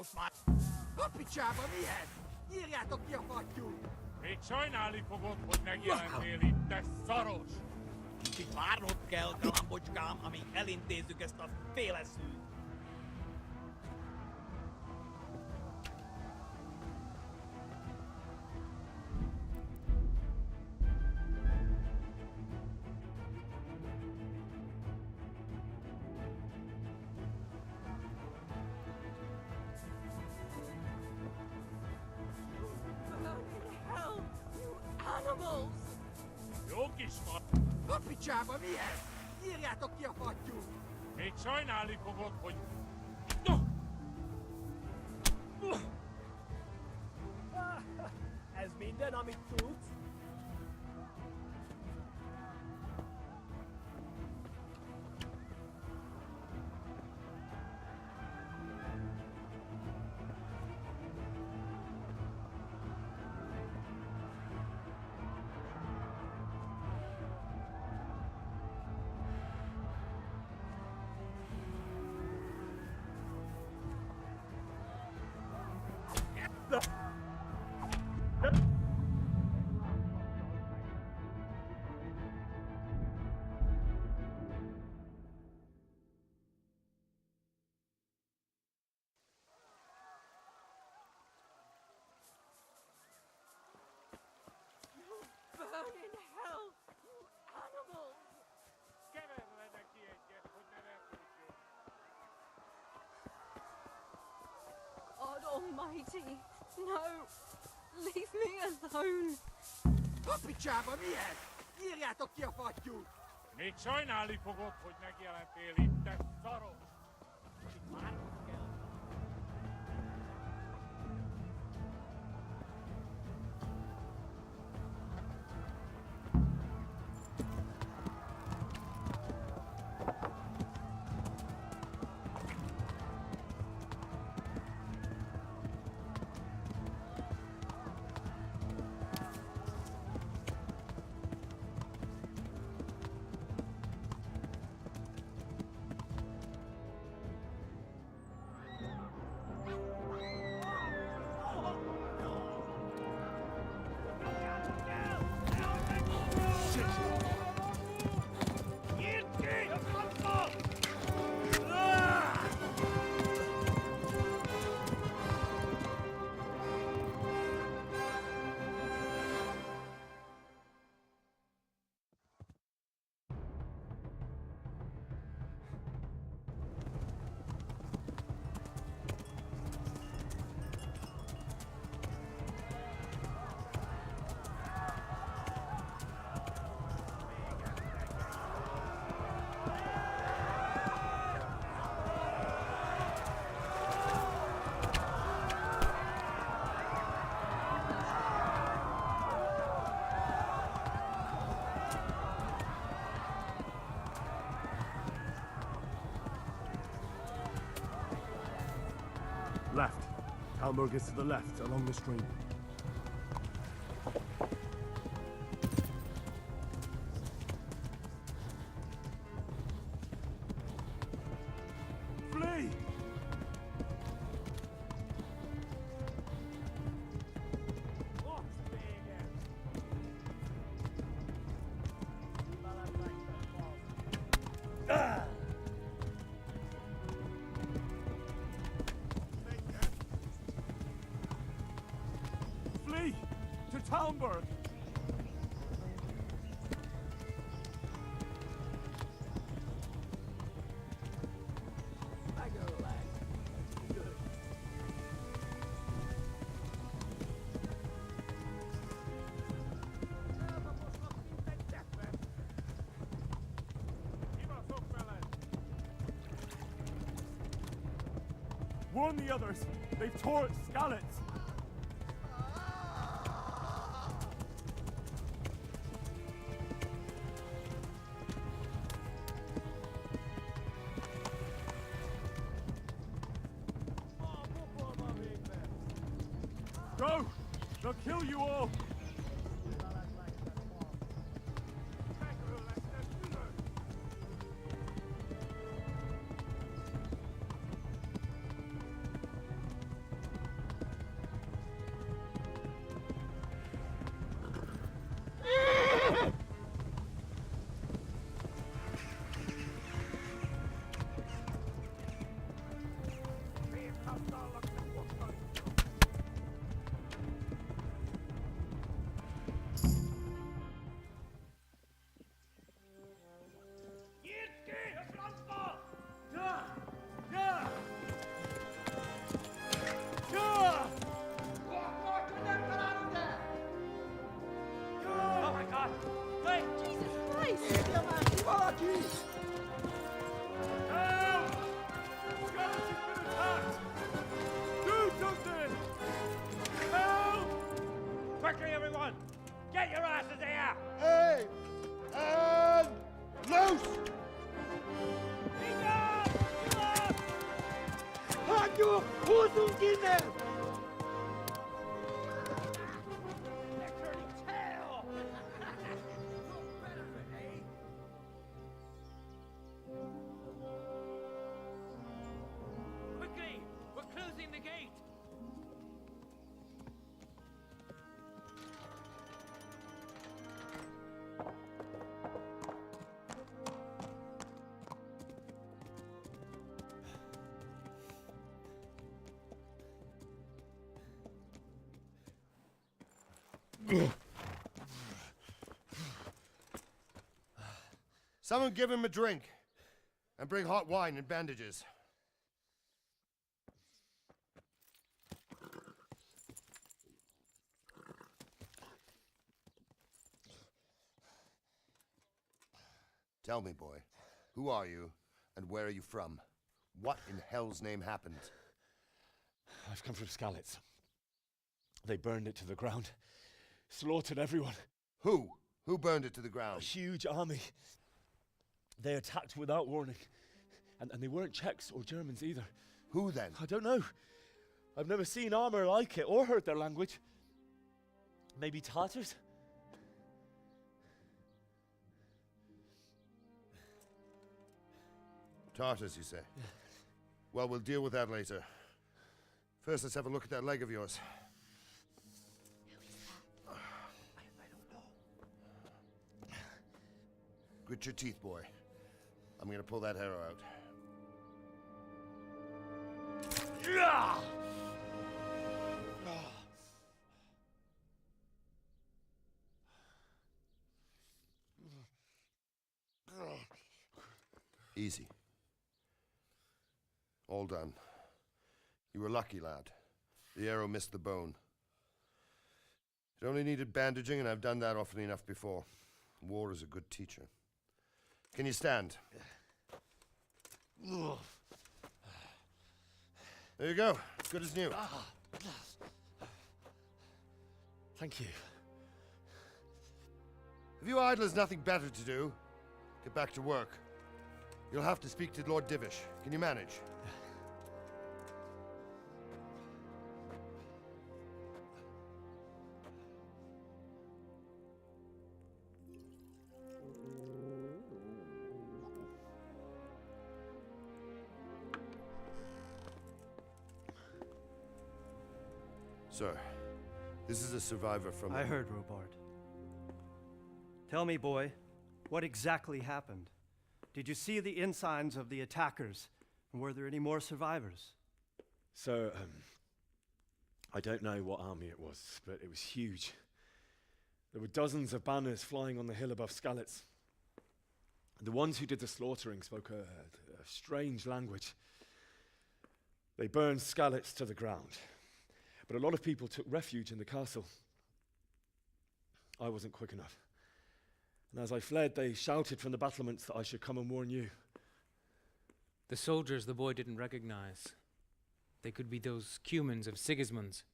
Most már... A picsába mi ez? Írjátok ki a fattyút! Még sajnálni fogod, hogy megjelentél itt, te szaros! Kicsit várnod kell, galambocskám, amíg elintézzük ezt a féleszűt. Jó kis fa... A picsába mi ez? Írjátok ki a fattyút! Még sajnálni fogod, hogy... Ez minden, amit tudsz? Burn in hell, you animals! Keverle neki egyet, hogy ne verdődjön. God almighty, no! Leave me alone! A picsába mi ez? Írjátok ki a fattyút! Még sajnálni fogod, hogy megjelentél itt, te szaros! Kicsit várnod kell. Left. Talmberg is to the left, along the stream. Flee! Flee! To Talmberg! I go, lad. Good. Warn the others! They've tore its scallops! Go! They'll kill you all! Someone give him a drink. And bring hot wine and bandages. Tell me, boy, who are you and where are you from? What in hell's name happened? I've come from Skalitz. They burned it to the ground. Slaughtered everyone. Who? Who burned it to the A ground? huge army. They attacked without warning. And they weren't Czechs or Germans either. Who then? I don't know. I've never seen armor like it or heard their language. Maybe Tatars? Tartars, you say? Yeah. Well, we'll deal with that later. First, let's have a look at that leg of yours. I don't know. Grit your teeth, boy. I'm gonna pull that arrow out. Easy. All done. You were lucky, lad. The arrow missed the bone. It only needed bandaging, and I've done that often enough before. War is a good teacher. Can you stand? There you go. Good as new. Thank you. If you idlers nothing better to do, get back to work. You'll have to speak to Lord Divish. Can you manage? Sir, this is a survivor from... I heard, Robard. Tell me, boy, what exactly happened? Did you see the ensigns of the attackers? And were there any more survivors? So, I don't know what army it was, but it was huge. There were dozens of banners flying on the hill above Skalitz. The ones who did the slaughtering spoke a strange language. They burned Skalitz to the ground. But a lot of people took refuge in the castle. I wasn't quick enough. And as I fled, they shouted from the battlements that I should come and warn you. The soldiers the boy didn't recognize. They could be those Cumans of Sigismund's.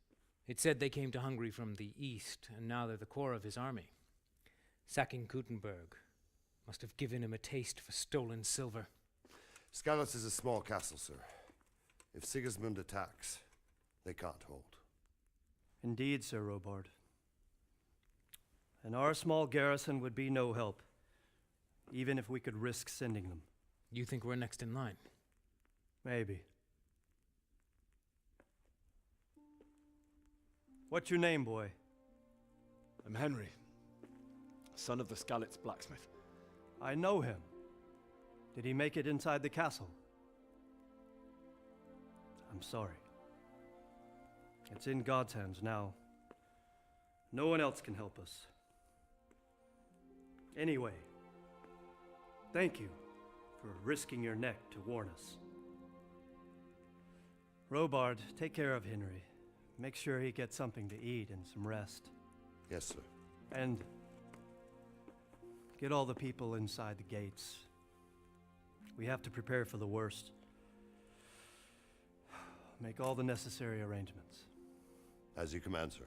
It said they came to Hungary from the east, and now they're the core of his army. Sacking Gutenberg must have given him a taste for stolen silver. Skalitz is a small castle, sir. If Sigismund attacks, they can't hold. Indeed, Sir Robard. And our small garrison would be no help, even if we could risk sending them. You think we're next in line? Maybe. What's your name, boy? I'm Henry, son of the Skalitz blacksmith. I know him. Did he make it inside the castle? I'm sorry. It's in God's hands now. No one else can help us. Anyway, thank you for risking your neck to warn us. Robard, take care of Henry. Make sure he gets something to eat and some rest. Yes, sir. And get all the people inside the gates. We have to prepare for the worst. Make all the necessary arrangements. As you command, sir.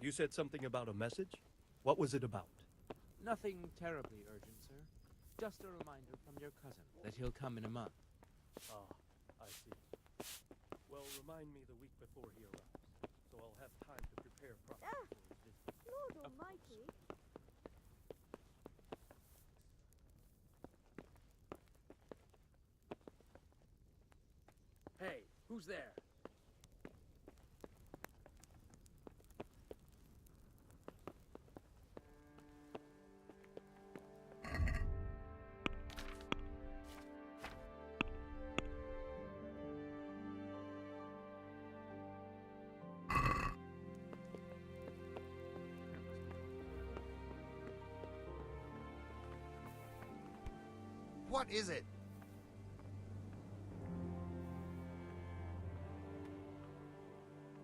You said something about a message? What was it about? Nothing terribly urgent, sir. Just a reminder from your cousin that he'll come in a month. Ah, I see. Well, remind me the week before he arrives, so I'll have time to prepare properly for his visit. Lord Almighty. Hey, who's there? What is it?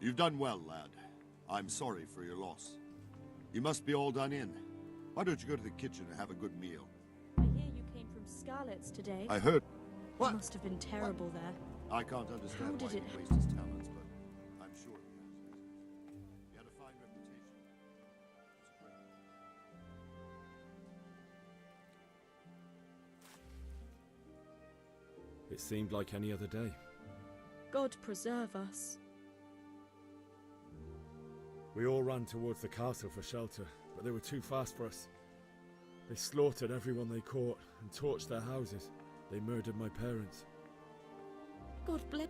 You've done well, lad. I'm sorry for your loss. You must be all done in. Why don't you go to the kitchen and have a good meal? I hear you came from Scarlet's today. I heard. What? It must have been terrible there. I can't understand How why did he it wastes his talents, but I'm sure he has. He had a fine reputation. It's a great It seemed like any other day. God preserve us. We all ran towards the castle for shelter, but they were too fast for us. They slaughtered everyone they caught and torched their houses. They murdered my parents. God bless.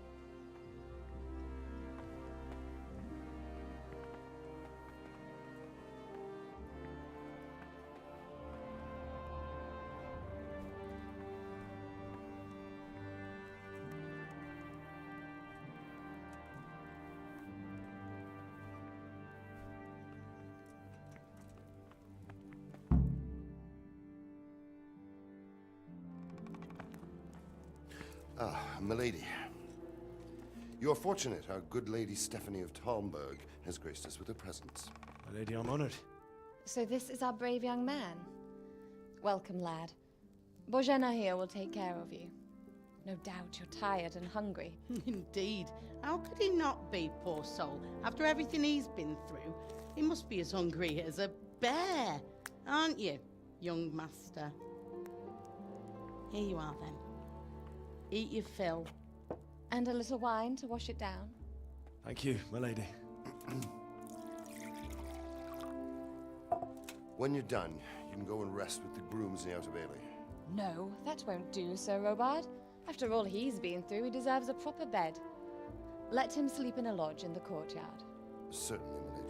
Ah, milady. You are fortunate our good lady Stephanie of Talmberg has graced us with her presence. My lady, I'm honored. So this is our brave young man. Welcome, lad. Bojena here will take care of you. No doubt you're tired and hungry. Indeed. How could he not be, poor soul? After everything he's been through, he must be as hungry as a bear, aren't you, young master? Here you are, then. Eat your fill. And a little wine to wash it down. Thank you, my lady. When you're done, you can go and rest with the grooms in the Outer Bailey. No, that won't do, Sir Robard. After all he's been through, he deserves a proper bed. Let him sleep in a lodge in the courtyard. Certainly, milady.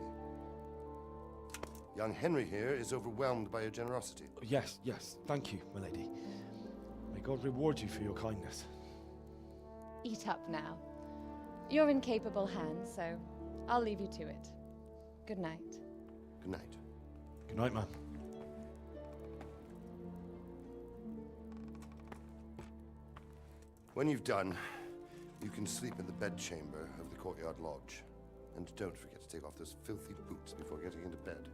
Young Henry here is overwhelmed by your generosity. Yes, yes, thank you, my lady. May God reward you for your kindness. Eat up now. You're in capable hands, so I'll leave you to it. Good night. Good night. Good night, ma'am. When you've done, you can sleep in the bedchamber of the courtyard lodge. And don't forget to take off those filthy boots before getting into bed.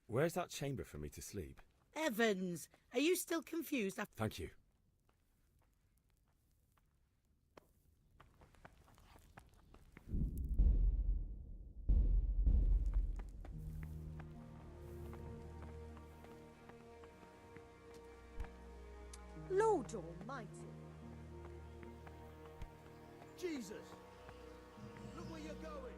Where's that chamber for me to sleep? Evans, are you still confused? Thank you. Lord Almighty. Jesus! Look where you're going!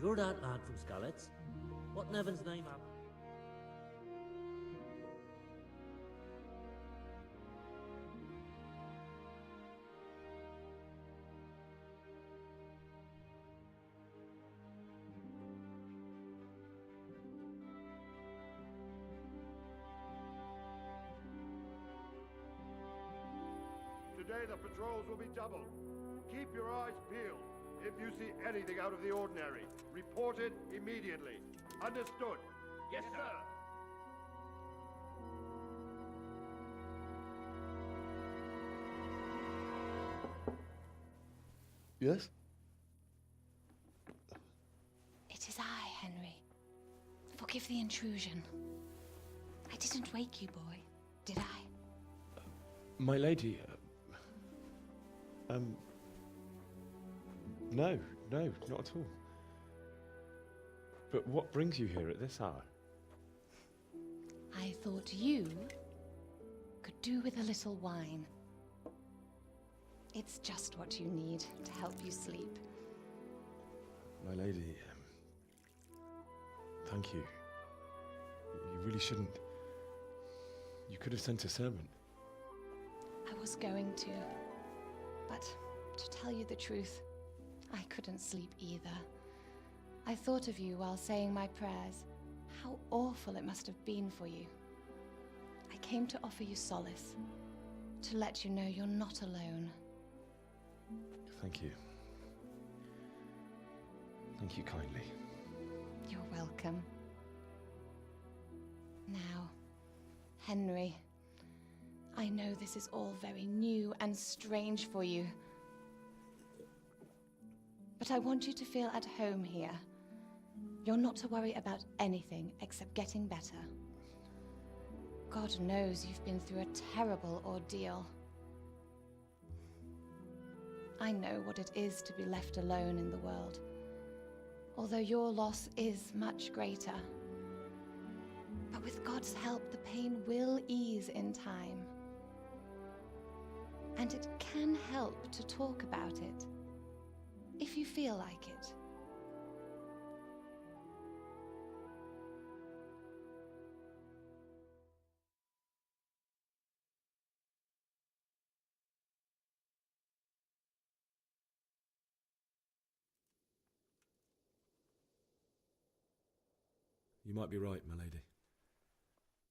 You're that lad from Skalitz? What in heaven's name happened? Today the patrols will be doubled. Keep your eyes peeled. If you see anything out of the ordinary, report it immediately. Understood? Yes, sir. Yes? It is I, Henry. Forgive the intrusion. I didn't wake you, boy, did I? My lady, no, not at all. But what brings you here at this hour? I thought you could do with a little wine. It's just what you need to help you sleep. My lady, thank you. You really shouldn't. You could have sent a servant. I was going to, but to tell you the truth, I couldn't sleep either. I thought of you while saying my prayers. How awful it must have been for you. I came to offer you solace, to let you know you're not alone. Thank you. Thank you kindly. You're welcome. Now, Henry, I know this is all very new and strange for you. But I want you to feel at home here. You're not to worry about anything except getting better. God knows you've been through a terrible ordeal. I know what it is to be left alone in the world, although your loss is much greater. But with God's help, the pain will ease in time. And it can help to talk about it, if you feel like it. You might be right, my lady.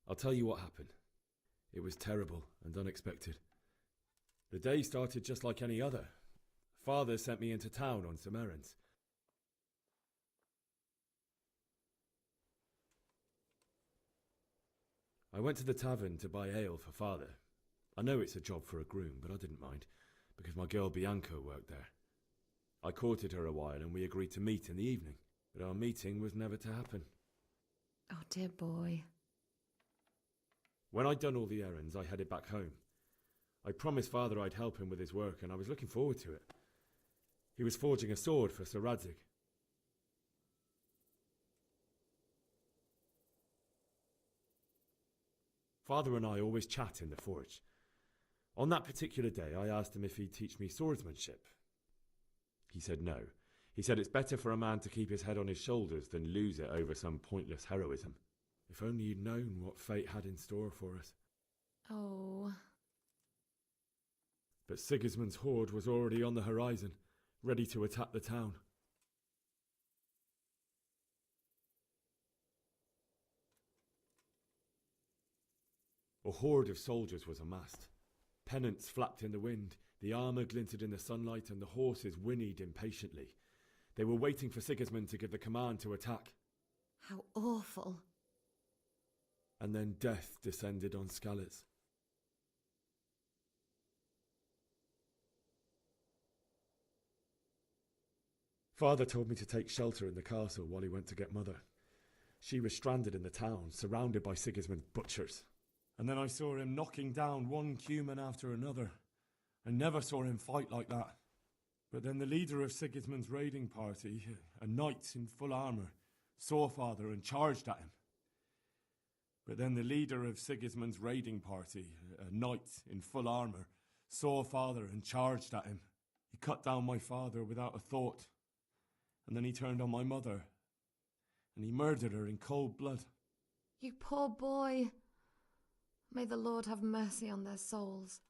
I'll tell you what happened. It was terrible and unexpected. The day started just like any other. Father sent me into town on some errands. I went to the tavern to buy ale for Father. I know it's a job for a groom, but I didn't mind, because my girl Bianca worked there. I courted her a while and we agreed to meet in the evening, but our meeting was never to happen. Oh, dear boy. When I'd done all the errands, I headed back home. I promised Father I'd help him with his work, and I was looking forward to it. He was forging a sword for Sir Radzig. Father and I always chat in the forge. On that particular day, I asked him if he'd teach me swordsmanship. He said no. He said it's better for a man to keep his head on his shoulders than lose it over some pointless heroism. If only you'd known what fate had in store for us. Oh. But Sigismund's horde was already on the horizon, ready to attack the town. A horde of soldiers was amassed. Pennants flapped in the wind, the armour glinted in the sunlight, and the horses whinnied impatiently. They were waiting for Sigismund to give the command to attack. How awful. And then death descended on Skalitz. Father told me to take shelter in the castle while he went to get Mother. She was stranded in the town, surrounded by Sigismund's butchers. And then I saw him knocking down one Cuman after another. I never saw him fight like that. But then the leader of Sigismund's raiding party, a knight in full armour, saw Father and charged at him. But then the leader of Sigismund's raiding party, a knight in full armour, saw Father and charged at him. He cut down my father without a thought. And then he turned on my mother. And he murdered her in cold blood. You poor boy. May the Lord have mercy on their souls.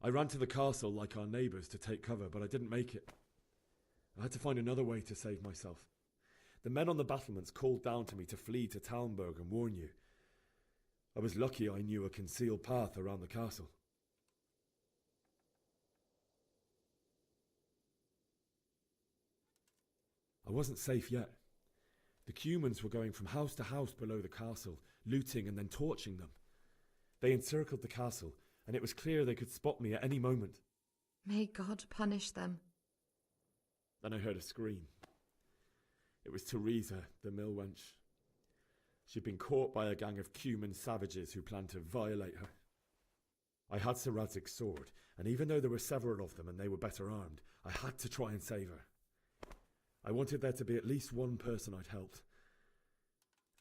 I ran to the castle like our neighbours to take cover, but I didn't make it. I had to find another way to save myself. The men on the battlements called down to me to flee to Talmberg and warn you. I was lucky I knew a concealed path around the castle. I wasn't safe yet. The Cumans were going from house to house below the castle, looting and then torching them. They encircled the castle, and it was clear they could spot me at any moment. May God punish them. Then I heard a scream. It was Teresa, the mill wench. She'd been caught by a gang of Cuman savages who planned to violate her. I had Sir Radzig's sword, and even though there were several of them and they were better armed, I had to try and save her. I wanted there to be at least one person I'd helped.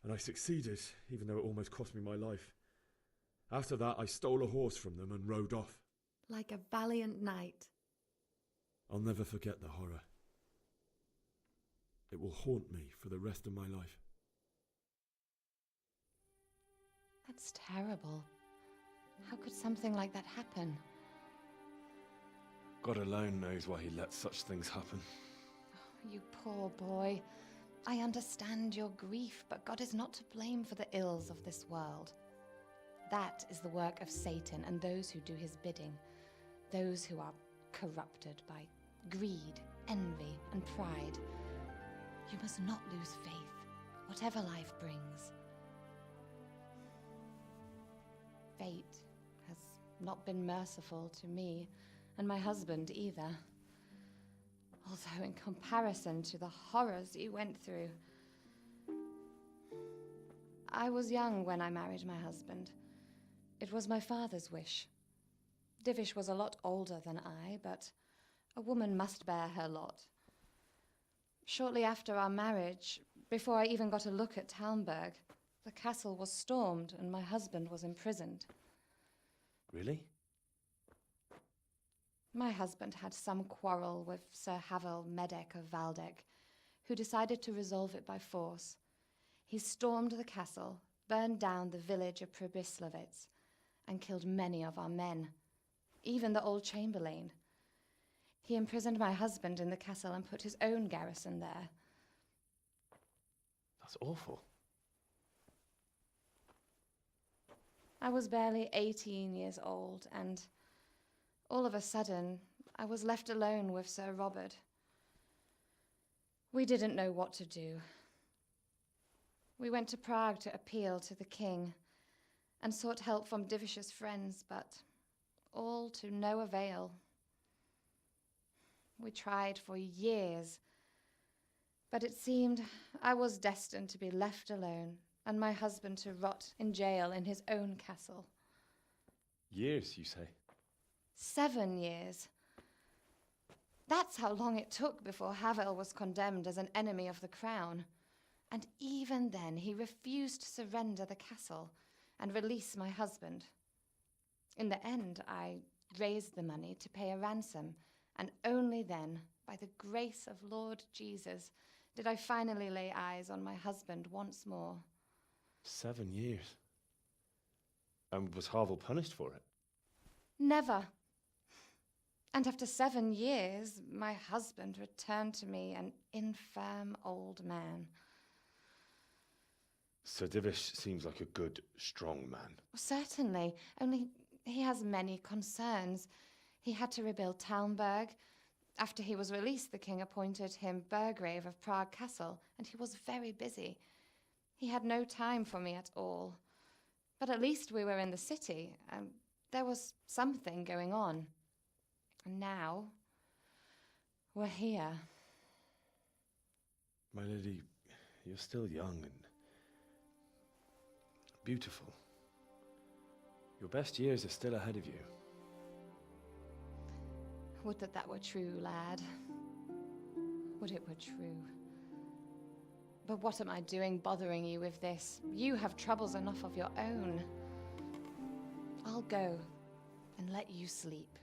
And I succeeded, even though it almost cost me my life. After that, I stole a horse from them and rode off. Like a valiant knight. I'll never forget the horror. It will haunt me for the rest of my life. That's terrible. How could something like that happen? God alone knows why he lets such things happen. Oh, you poor boy. I understand your grief, but God is not to blame for the ills of this world. That is the work of Satan and those who do his bidding. Those who are corrupted by greed, envy, and pride. You must not lose faith, whatever life brings. Fate has not been merciful to me, and my husband either. Although in comparison to the horrors you went through. I was young when I married my husband. It was my father's wish. Divish was a lot older than I, but a woman must bear her lot. Shortly after our marriage, before I even got a look at Talmberg, the castle was stormed and my husband was imprisoned. Really? My husband had some quarrel with Sir Havel Medek of Valdek, who decided to resolve it by force. He stormed the castle, burned down the village of Pribyslavitz, and killed many of our men, even the old chamberlain. He imprisoned my husband in the castle and put his own garrison there. That's awful. I was barely 18 years old, and all of a sudden, I was left alone with Sir Robert. We didn't know what to do. We went to Prague to appeal to the king and sought help from Divish's friends, but all to no avail. We tried for years, but it seemed I was destined to be left alone and my husband to rot in jail in his own castle. Years, you say? 7 years. That's how long it took before Havel was condemned as an enemy of the crown. And even then, he refused to surrender the castle and release my husband. In the end, I raised the money to pay a ransom, and only then, by the grace of Lord Jesus, did I finally lay eyes on my husband once more. 7 years? And was Havel punished for it? Never. And after 7 years, my husband returned to me an infirm old man. Sir Divish seems like a good, strong man. Certainly, only he has many concerns. He had to rebuild Talmberg. After he was released, the king appointed him Burgrave of Prague Castle, and he was very busy. He had no time for me at all. But at least we were in the city, and there was something going on. And now, we're here. My lady, you're still young and beautiful. Your best years are still ahead of you. Would that that were true, lad. Would it were true. But what am I doing bothering you with this? You have troubles enough of your own. I'll go and let you sleep.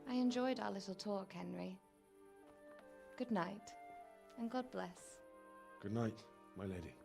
I enjoyed our little talk, Henry. Good night, and God bless. Good night, my lady.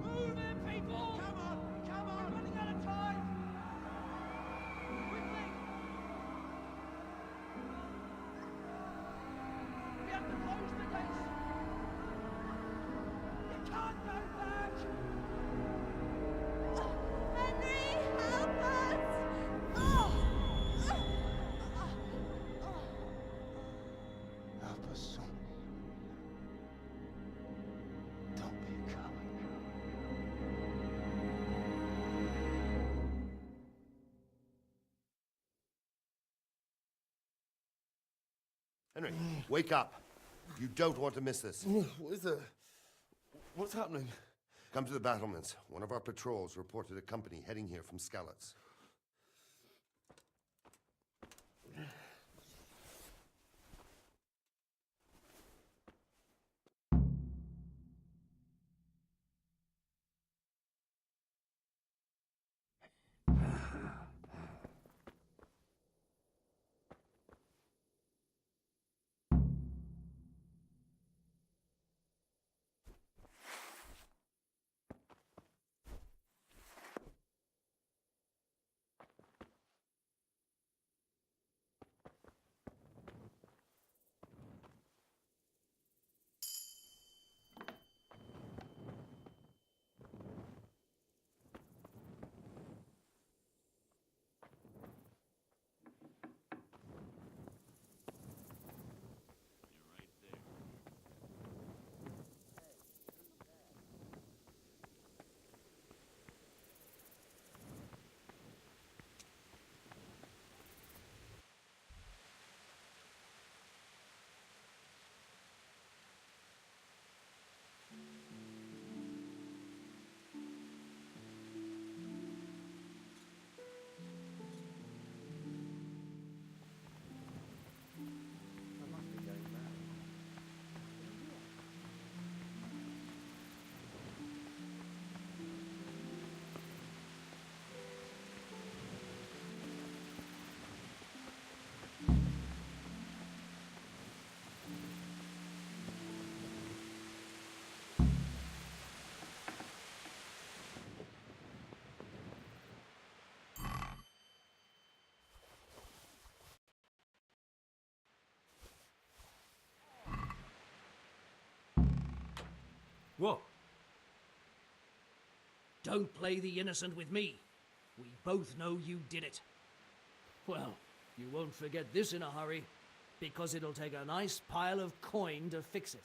Move in, people! Come on! Come on! We're running out of time! Quickly! We have to close the gates! You can't go back! Henry, help us! Help us, son. Don't be a coward. Henry, wake up. You don't want to miss this. What is it? What's happening? Come to the battlements. One of our patrols reported a company heading here from Skalitz. Whoa. Don't play the innocent with me. We both know you did it. Well, you won't forget this in a hurry, because it'll take a nice pile of coin to fix it.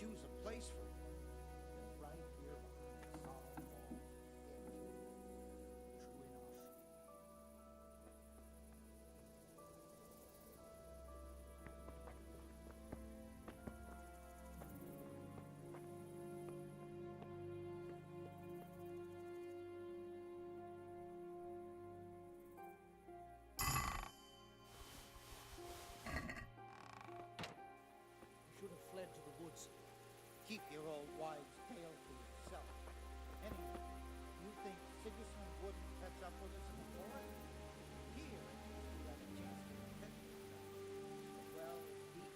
choose a place for one, then right here behind the solid wall, true enough. You should have fled to the woods. Keep your old wives' tale to yourself. Anyway, you think Sigismund wouldn't catch up with us in the forest? Here, we have a chance to protect ourselves. The well is deep.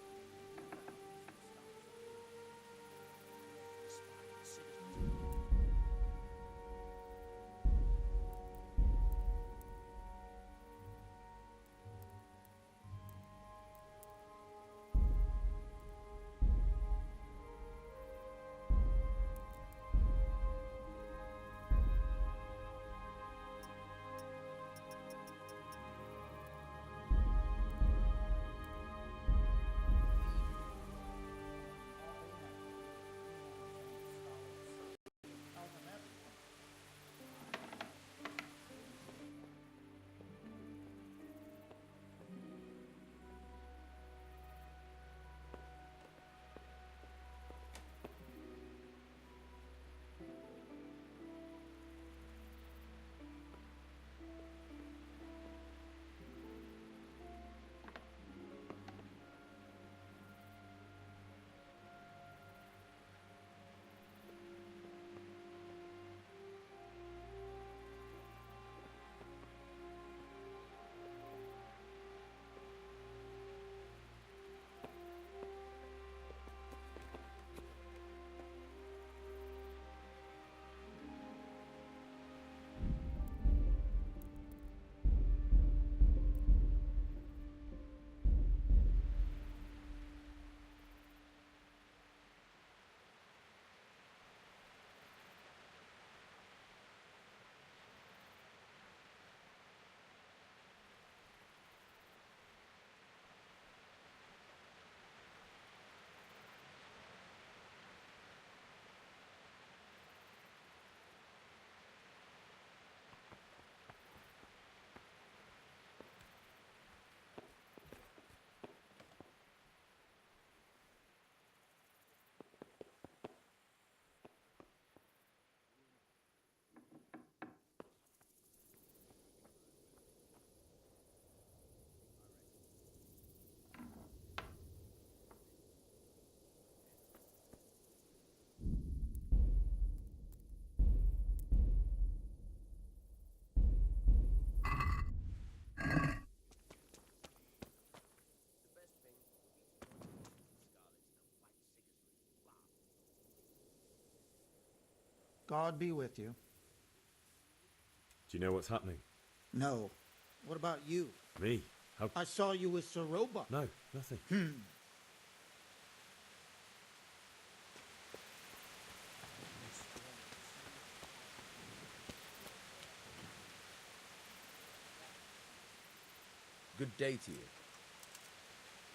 Spying Sigismund. God be with you. Do you know what's happening? No. What about you? Me? How? I saw you with Sir Roebuck. No, nothing. Good day to you.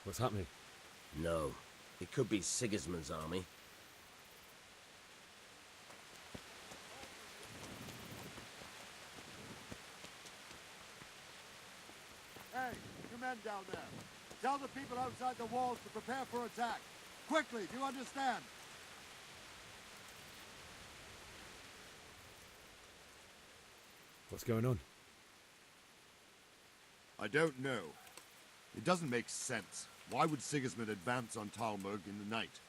What's happening? No. It could be Sigismund's army. Hey, you men down there. Tell the people outside the walls to prepare for attack. Quickly, do you understand? What's going on? I don't know. It doesn't make sense. Why would Sigismund advance on Talmud in the night?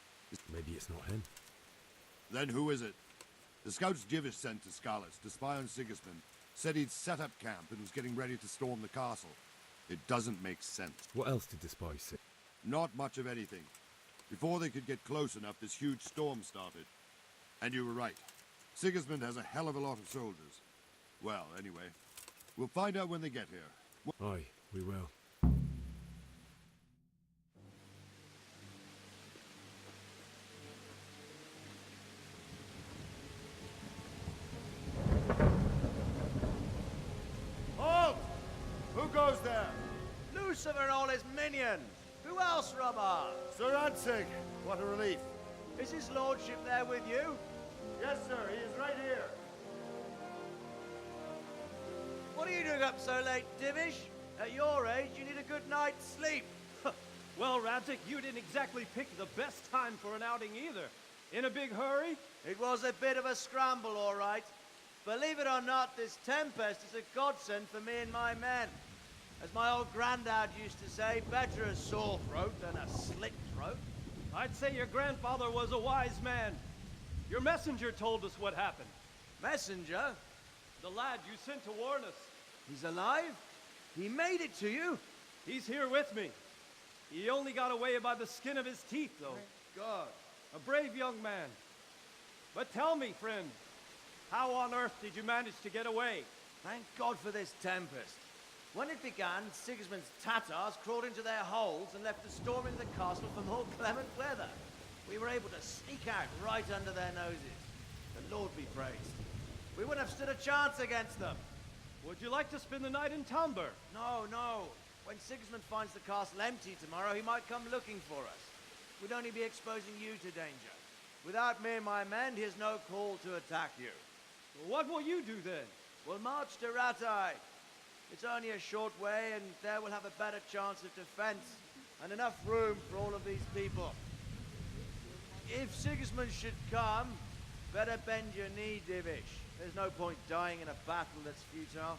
Maybe it's not him. Then who is it? The scouts Jivish sent to Skalitz to spy on Sigismund said he'd set up camp and was getting ready to storm the castle. It doesn't make sense. What else did the spies say? Not much of anything. Before they could get close enough, this huge storm started. And you were right. Sigismund has a hell of a lot of soldiers. Well, anyway, we'll find out when they get here. Aye, we will. Halt! Who goes there? Lucifer and all his minions! Who else, Rubber? Sir Ansig! What a relief. Is his lordship there with you? Yes, sir. He is right here. What are you doing up so late, Divish? At your age, you need a good night's sleep. Well, Radzik, you didn't exactly pick the best time for an outing either. In a big hurry? It was a bit of a scramble, all right. Believe it or not, this tempest is a godsend for me and my men. As my old granddad used to say, better a sore throat than a slit throat. I'd say your grandfather was a wise man. Your messenger told us what happened. Messenger? The lad you sent to warn us. He's alive? He made it to you? He's here with me. He only got away by the skin of his teeth, though. Thank God. A brave young man. But tell me, friend, how on earth did you manage to get away? Thank God for this tempest. When it began, Sigismund's Tatars crawled into their holes and left the storming of the castle for more clement weather. We were able to sneak out right under their noses. The Lord be praised. We wouldn't have stood a chance against them. Would you like to spend the night in Talmber? No, no. When Sigismund finds the castle empty tomorrow, he might come looking for us. We'd only be exposing you to danger. Without me and my men, he has no call to attack you. Well, what will you do then? We'll march to Ratai. It's only a short way, and there we'll have a better chance of defense and enough room for all of these people. If Sigismund should come, better bend your knee, Divish. There's no point dying in a battle that's futile.